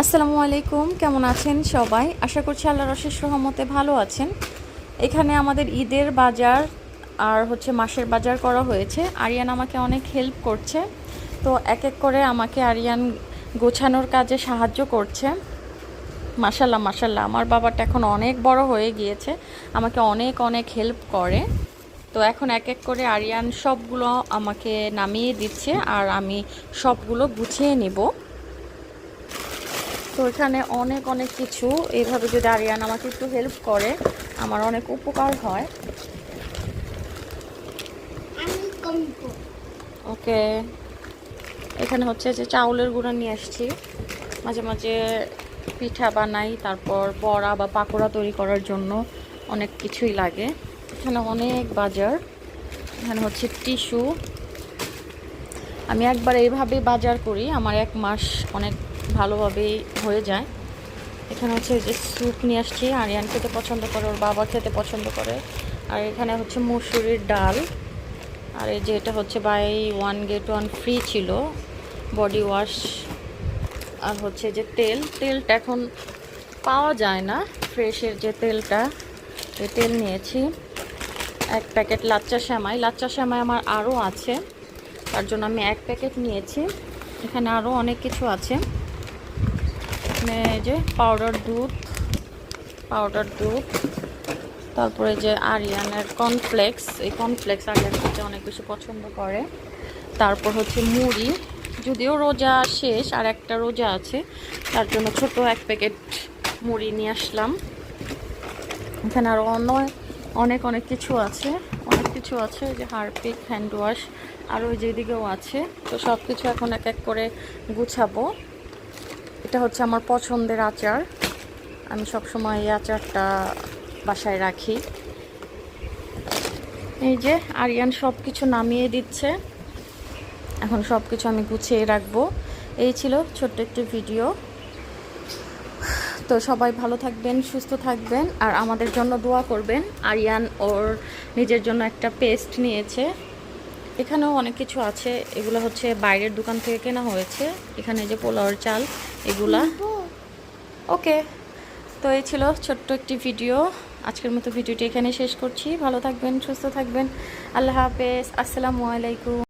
আসসালামু আলাইকুম, কেমন আছেন সবাই? আশা করছি আল্লাহর অশেষ রহমতে ভালো আছেন। এখানে আমাদের ঈদের বাজার আর মাসের বাজার করা হয়েছে। আরিয়ান আমাকে অনেক হেল্প করছে। তো এক এক করে আমাকে আরিয়ান গোছানোর কাজে সাহায্য করছে। মাশাল্লাহ মাশাল্লাহ, আমার বাবাটা এখন অনেক বড় হয়ে গিয়েছে, আমাকে অনেক অনেক হেল্প করে। তো এখন এক এক করে আরিয়ান সবগুলো আমাকে নামিয়ে দিচ্ছে আর আমি সবগুলো গুছিয়ে নিব। তো এখানে অনেক অনেক কিছু এইভাবে যদি আরিয়ান আমাকে একটু হেল্প করে আমার অনেক উপকার হয়। ওকে, এখানে যে চাউলের গুঁড়া নিয়ে আসছি, মাঝে মাঝে পিঠা বানাই, তারপর বড়া বা পাকোড়া তৈরি করার জন্য অনেক কিছুই লাগে। এখানে অনেক বাজার। এখানে টিস্যু। আমি একবার এইভাবে বাজার করি, আমার এক মাস অনেক ভালোভাবেই হয়ে যায়। এখানে যে স্যুপ নিয়ে আসছি, আরিয়ান খেতে পছন্দ করে, ওর বাবা খেতে পছন্দ করে। আর এখানে মুসুরির ডাল। আর এই যে এটা buy one get one free ছিল, বডি ওয়াশ। আর যে তেলটা এখন পাওয়া যায় না, ফ্রেশের যে তেলটা, এই তেল নিয়েছি। এক প্যাকেট লাচ্চা সেমাই আমার আরও আছে, তার জন্য আমি এক প্যাকেট নিয়েছি। এখানে আরও অনেক কিছু আছে। এখানে যে পাউডার দুধ, তারপরে যে আরিয়ানের কর্নফ্লেক্স, এই কর্নফ্লেক্স আরিয়ান খেতে অনেক বেশি পছন্দ করে। তারপর মুড়ি, যদিও রোজা শেষ আর একটা রোজা আছে, তার জন্য ছোট এক প্যাকেট মুড়ি নিয়ে আসলাম। এখানে আরও অনেক অনেক কিছু আছে, যে হারপিক, হ্যান্ড ওয়াশ, আর ওই যেদিকেও আছে। তো সব কিছু এখন এক এক করে গুছাবো। এটা আমার পছন্দের আচার, আমি সবসময় এই আচারটা বাসায় রাখি। এই যে আরিয়ান সব কিছু নামিয়ে দিচ্ছে, এখন সব কিছু আমি গুছিয়ে রাখবো। এই ছিল ছোট্ট একটি ভিডিও। তো সবাই ভালো থাকবেন, সুস্থ থাকবেন, আর আমাদের জন্য দোয়া করবেন। আরিয়ান ওর নিজের জন্য একটা পেস্ট নিয়েছে। এখানেও অনেক কিছু আছে, এগুলো বাইরের দোকান থেকে কেনা হয়েছে। এখানে যে পোলাওর চাল, এগুলা। ওকে, তো এই ছিল ছোট্ট একটি ভিডিও। আজকের মতো ভিডিওটি এখানে শেষ করছি। ভালো থাকবেন, সুস্থ থাকবেন। আল্লাহ হাফেজ, আসসালামু আলাইকুম।